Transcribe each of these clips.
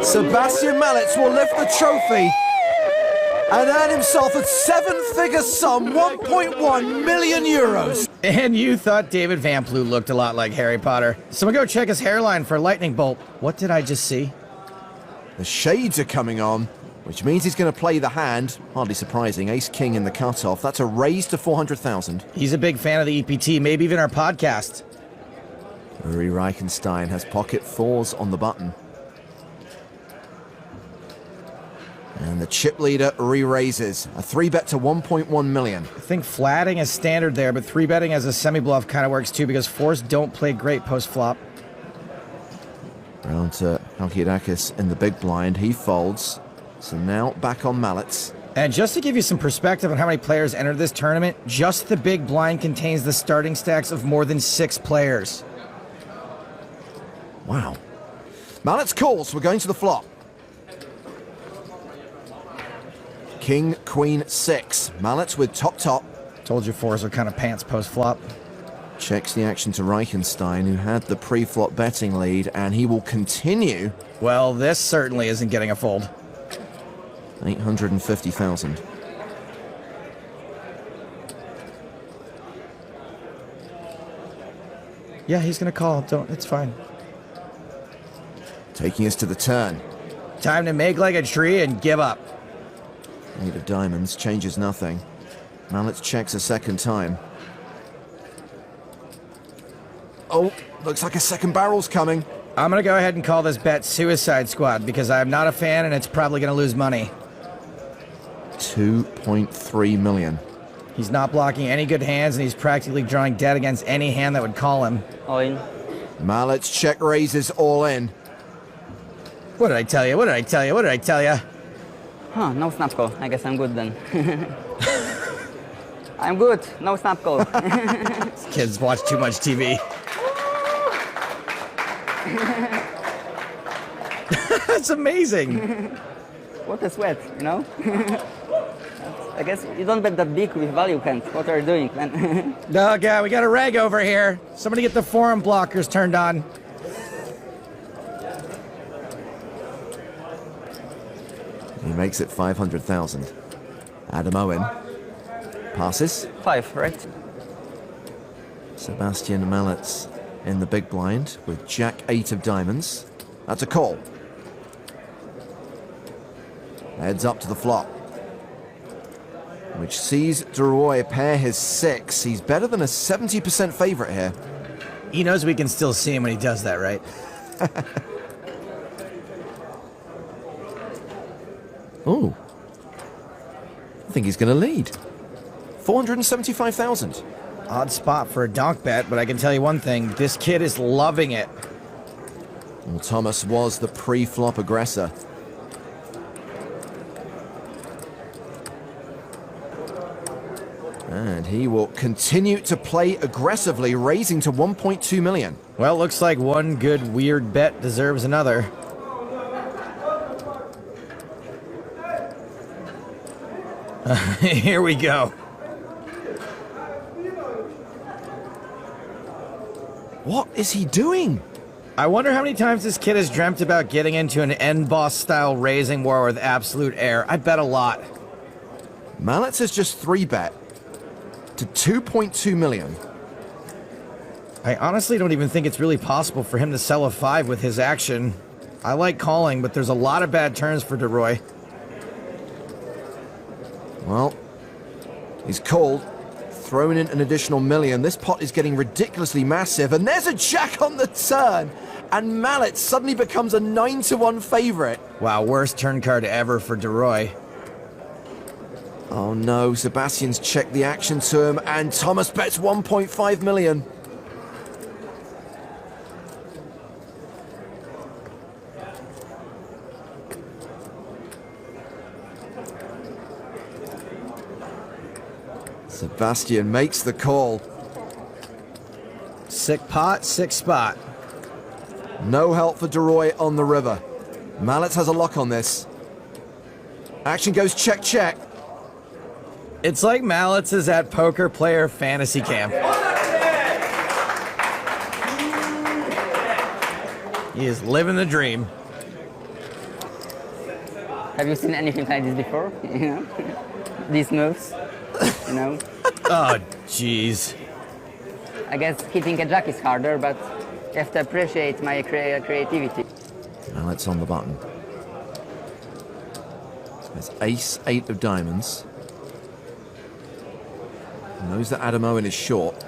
Sebastian Mallets will lift the trophy and earn himself a seven-figure sum, 1.1 million euros. And you thought David Van Ploot looked a lot like Harry Potter. Someone go check his hairline for a lightning bolt. What did I just see? The shades are coming on, which means he's going to play the hand. Hardly surprising. Ace-King in the cutoff. That's a raise to 400,000. He's a big fan of the EPT, maybe even our podcast. Uri Reichenstein has pocket fours on the button. And the chip leader re-raises. A 3-bet to 1.1 million. I think flatting is standard there, but 3-betting as a semi-bluff kind of works too because fours don't play great post-flop. Round to Halkiadakis in the big blind. He folds. So now back on Mallets. And just to give you some perspective on how many players entered this tournament, just the big blind contains the starting stacks of more than 6 players. Wow. Mallets calls. We're going to the flop. King, Queen, 6. Mallets with top. Told you fours are kind of pants post-flop. Checks the action to Reichenstein, who had the pre-flop betting lead, and he will continue. Well, this certainly isn't getting a fold. 850,000. Yeah, he's gonna call. It's fine. Taking us to the turn. Time to make like a tree and give up. 8 of diamonds changes nothing. Mallets checks a second time. Oh, looks like a second barrel's coming. I'm gonna go ahead and call this bet Suicide Squad because I'm not a fan and it's probably gonna lose money. 2.3 million. He's not blocking any good hands and he's practically drawing dead against any hand that would call him. All in. Mallets check raises all in. What did I tell you? What did I tell you? What did I tell you? Huh, no snap call. I guess I'm good then. I'm good. No snap call. Kids watch too much TV. That's amazing. What a sweat, you know? I guess you don't bet that big with value hands. What are you doing, man? No, God, we got a reg over here. Somebody get the forum blockers turned on. He makes it 500,000. Adam Owen passes. 5, right? Sebastian Mallets in the big blind with Jack 8 of diamonds. That's a call. Heads up to the flop, which sees Duroy pair his 6. He's better than a 70% favorite here. He knows we can still see him when he does that, right? Oh, I think he's going to lead. 475,000. Odd spot for a donk bet, but I can tell you one thing. This kid is loving it. Well, Thomas was the pre-flop aggressor. And he will continue to play aggressively, raising to 1.2 million. Well, looks like one good weird bet deserves another. Here we go. What is he doing? I wonder how many times this kid has dreamt about getting into an end boss style raising war with absolute air. I bet a lot. Mallets has just 3-bet to 2.2 million. I honestly don't even think it's really possible for him to sell a 5 with his action. I like calling, but there's a lot of bad turns for DeRoy. Well, he's called, thrown in an additional million. This pot is getting ridiculously massive, and there's a jack on the turn, and Mallet suddenly becomes a 9-1 favorite. Wow, worst turn card ever for DeRoy. Oh no, Sebastian's checked the action to him, and Thomas bets 1.5 million. Sebastian makes the call. Sick pot, sick spot. No help for DeRoy on the river. Mallet has a lock on this. Action goes check, check. It's like Mallets is at poker player fantasy camp. He is living the dream. Have you seen anything like this before? You know, these moves. You know. Oh, jeez. I guess hitting a jack is harder, but you have to appreciate my creativity. Mallet's on the button. There's ace 8 of diamonds. Knows that Adam Owen is short.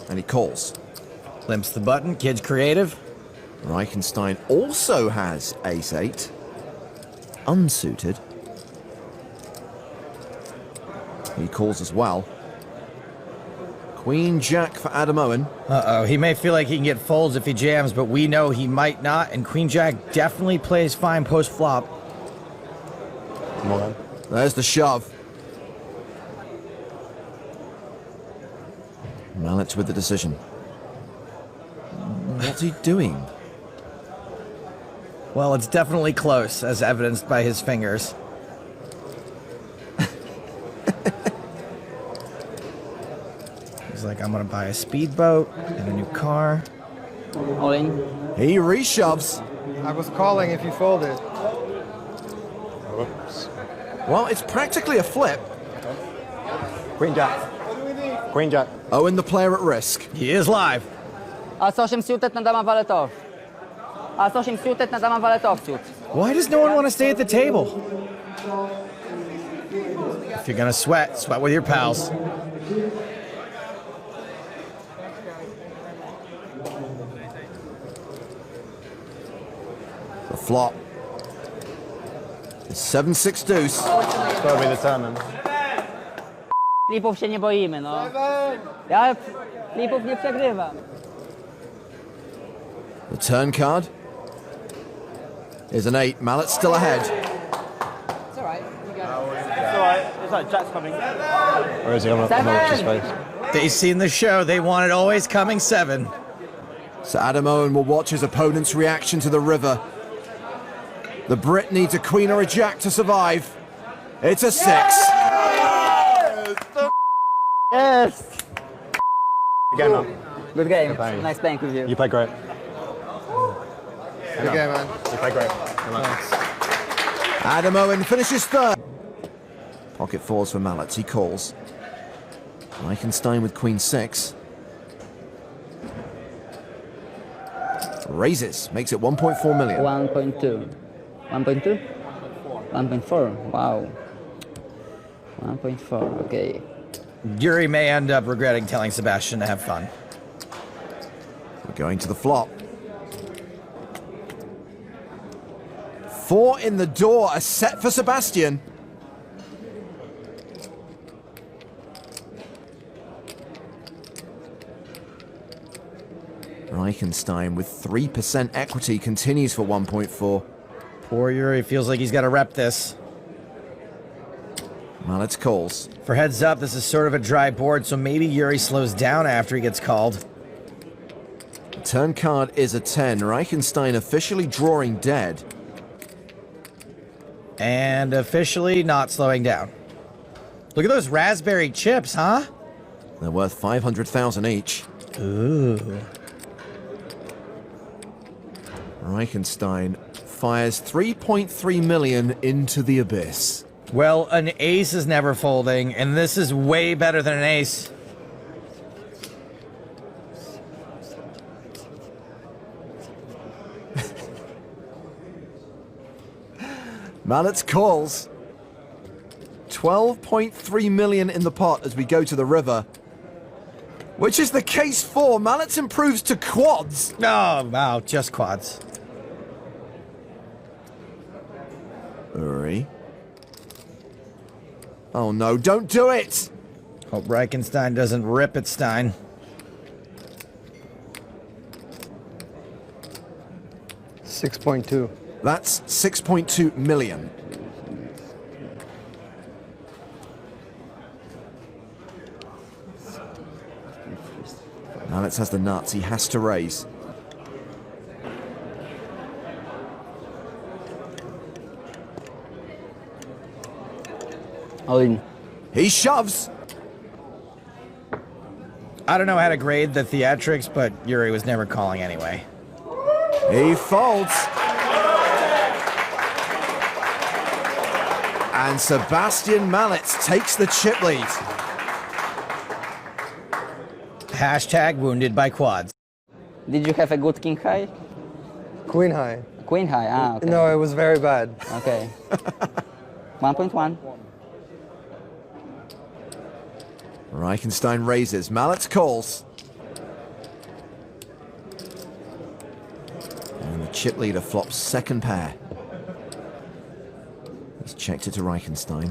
And he calls. Limps the button, kid's creative. Reichenstein also has ace 8. Unsuited. He calls as well. Queen Jack for Adam Owen. Uh-oh, he may feel like he can get folds if he jams, but we know he might not, and Queen Jack definitely plays fine post-flop. Come on. There's the shove. Mallet's with the decision. What's he doing? Well, it's definitely close, as evidenced by his fingers. He's like, I'm gonna buy a speedboat and a new car. All in. He reshoves. I was calling if you folded. Whoops. Well, it's practically a flip. Queen Jack. Queen Jack. Owen, the player at risk. He is live. As 8 suited na dama waletów. As 8 suited na dama waletów suit. Why does no one want to stay at the table? If you're gonna sweat, sweat with your pals. The flop. It's 7-6 deuce. It's got to be the turn, man. Flipów się nie boimy, no. Ja flipów nie przegrywam. The turn card is an 8. Mallet's still ahead. It's alright. It's alright. It's like Jack's coming. Where is he? I'm not watch his face. They've seen the show. They want it always coming 7. So Adam Owen will watch his opponent's reaction to the river. The Brit needs a queen or a jack to survive. It's a 6. Yes! Good game, man. Good game. Thank you. Nice playing with you. You played great. Good game, man. You played great. Good man. Adam Owen finishes third. Pocket fours for Mallet. He calls. Reichenstein with queen 6. Raises. Makes it 1.4 million. 1.2. 1.2? 1.4. Wow. 1.4. Okay. Yuri may end up regretting telling Sebastian to have fun. We're going to the flop. 4 in the door. A set for Sebastian. Reichenstein with 3% equity continues for 1.4. Poor Yuri feels like he's got to rep this. Mallet's calls. For heads up, this is sort of a dry board, so maybe Yuri slows down after he gets called. The turn card is a 10. Reichenstein officially drawing dead. And officially not slowing down. Look at those raspberry chips, huh? They're worth 500,000 each. Ooh. Reichenstein fires 3.3 million into the abyss. Well, an ace is never folding, and this is way better than an ace. Mallet's calls. 12.3 million in the pot as we go to the river. Which is the case for Mallet's improves to quads. Oh, wow, just quads. Uri. Oh no, don't do it! Hope Reichenstein doesn't rip it, Stein. $6.2. That's 6.2 million. Mallet's has the nuts, he has to raise. All in. He shoves! I don't know how to grade the theatrics, but Yuri was never calling anyway. He folds. And Sebastian Mallets takes the chip lead. Hashtag wounded by quads. Did you have a good king high? Queen high. Queen high, ah, okay. No, it was very bad. Okay. 1.1. Reichenstein raises, Mallets calls. And the chip leader flops second pair. He's checked it to Reichenstein.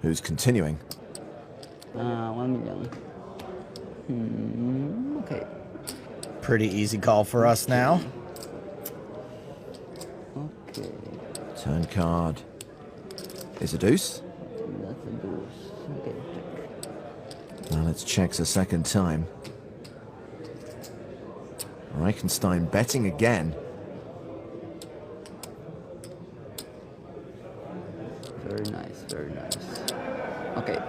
Who's continuing? 1 million. Okay. Pretty easy call for us now. Okay. Turn card is a deuce. That's a deuce. Okay. Mallets checks a second time. Reichenstein betting again. Very nice, very nice. Okay.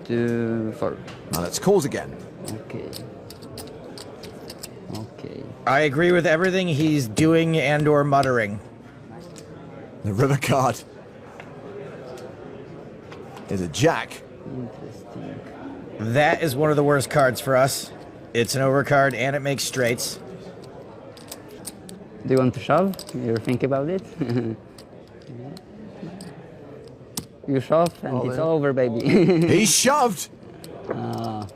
2, 4. Mallets calls again. Okay. Okay. I agree with everything he's doing and or muttering. The river card is a jack. Interesting. That is one of the worst cards for us. It's an overcard and it makes straights. Do you want to shove? You're thinking about it? You shove and All it's in. over, baby. He shoved.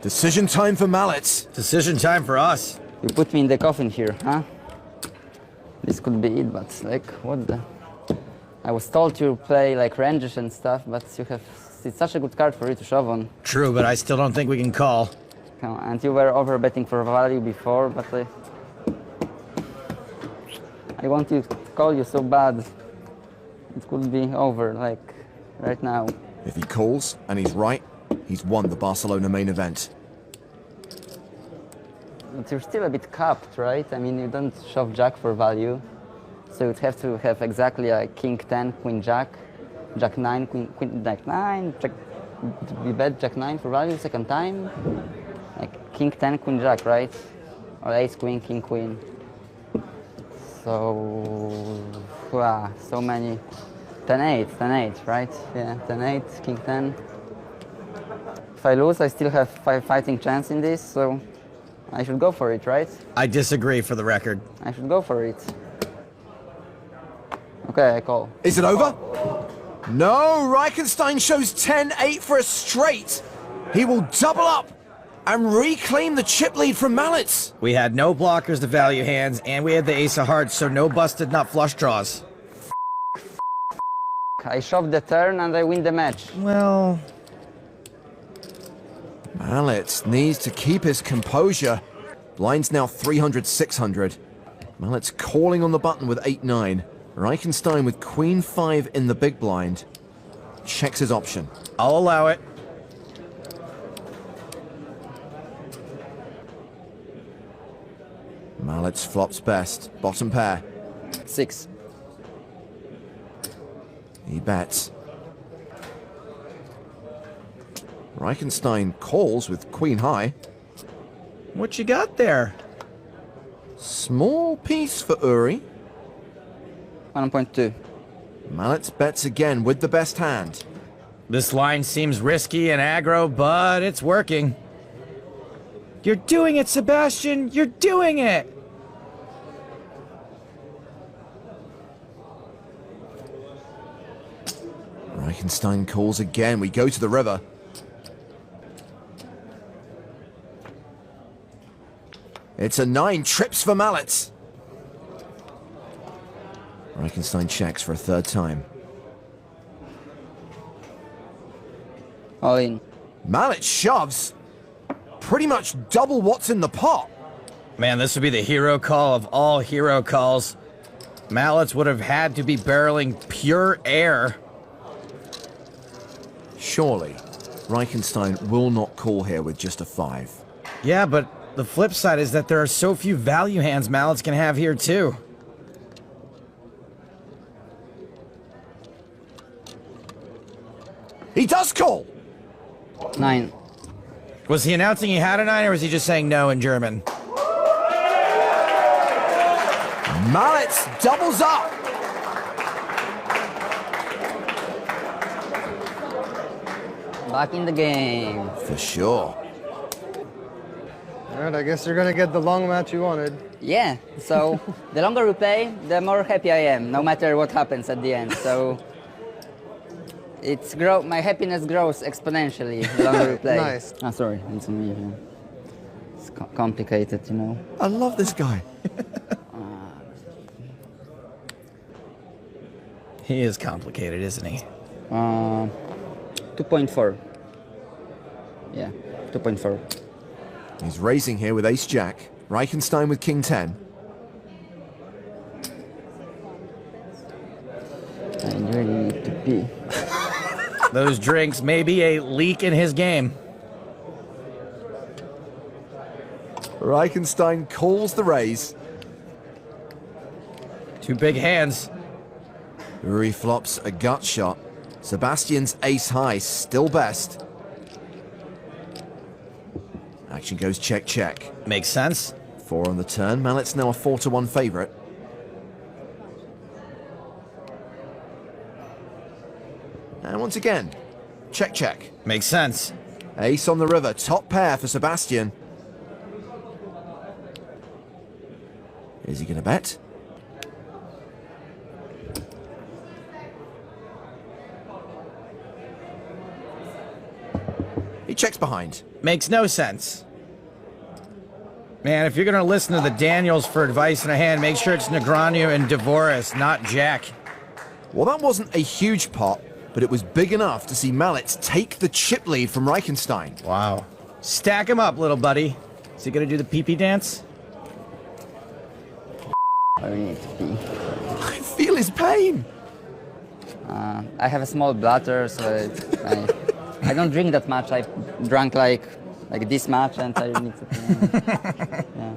Decision time for Mallets. Decision time for us. You put me in the coffin here, huh? This could be it, but like, what the? I was told to play like ranges and stuff, but you have. It's such a good card for you to shove on. True, but I still don't think we can call. Come on, and you were over betting for value before, but I want to call you so bad. It could be over, like right now. If he calls and he's right, he's won the Barcelona main event. But you're still a bit capped, right? I mean, you don't shove jack for value, so you'd have to have exactly a king 10, queen jack, jack 9, queen jack 9, jack, we bet jack 9 for value second time, like king 10, queen jack, right? Or ace queen, king queen. So, so many. 10-8, 10-8, right? Yeah, 10-8, king 10. If I lose, I still have fighting chance in this, so I should go for it, right? I disagree for the record. I should go for it. Okay, I call. Is it over? No, Reichenstein shows 10-8 for a straight. He will double up and reclaim the chip lead from Mallets. We had no blockers to value hands, and we had the ace of hearts, so no busted nut flush draws. I shove the turn and I win the match. Well, Mallets needs to keep his composure. Blind's now 300-600. Mallets calling on the button with 8-9. Reichenstein with queen 5 in the big blind. Checks his option. I'll allow it. Mallets flops best. Bottom pair. 6. He bets. Reichenstein calls with queen high. What you got there? Small piece for Uri. 1.2. Mallets bets again with the best hand. This line seems risky and aggro, but it's working. You're doing it, Sebastian! You're doing it! Reichenstein calls again. We go to the river. It's a 9. Trips for Mallets. Reichenstein checks for a third time. All in. Mallets shoves. Pretty much double what's in the pot. Man, this would be the hero call of all hero calls. Mallets would have had to be barreling pure air. Surely, Reichenstein will not call here with just a 5. Yeah, but the flip side is that there are so few value hands Mallets can have here too. He does call. 9. Was he announcing he had a 9 or was he just saying no in German? Mallets doubles up. Back in the game. For sure. All right, I guess you're gonna get the long match you wanted. Yeah, so the longer we play, the more happy I am, no matter what happens at the end. So my happiness grows exponentially the longer we play. Nice. Ah, sorry, it's me. Yeah. It's complicated, you know. I love this guy. He is complicated, isn't he? 2.4. Yeah, 2.4. He's raising here with ace-jack. Reichenstein with king-10. I really need to pee. Those drinks may be a leak in his game. Reichenstein calls the raise. Two big hands. Uri flops a gut shot. Sebastian's ace-high, still best. Action goes check-check. Makes sense. 4 on the turn. Mallet's now a 4-1 favorite. And once again, check-check. Makes sense. Ace on the river, top pair for Sebastian. Is he going to bet? He checks behind. Makes no sense. Man, if you're going to listen to the Daniels for advice in a hand, make sure it's Negreanu and Dvoris, not Jack. Well, that wasn't a huge pot, but it was big enough to see Mallets take the chip lead from Reichenstein. Wow. Stack him up, little buddy. Is he going to do the pee-pee dance? I really need to pee. I feel his pain. I have a small bladder, so I don't drink that much. I drank like this much, and I need to pee. Yeah.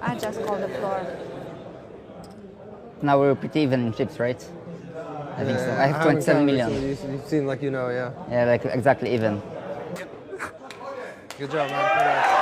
I just called the floor. Now we're pretty even in chips, right? I think so. I have haven't 27 counted, million. so you seem like you know, yeah. Yeah, like exactly even. Good job, man. Congrats.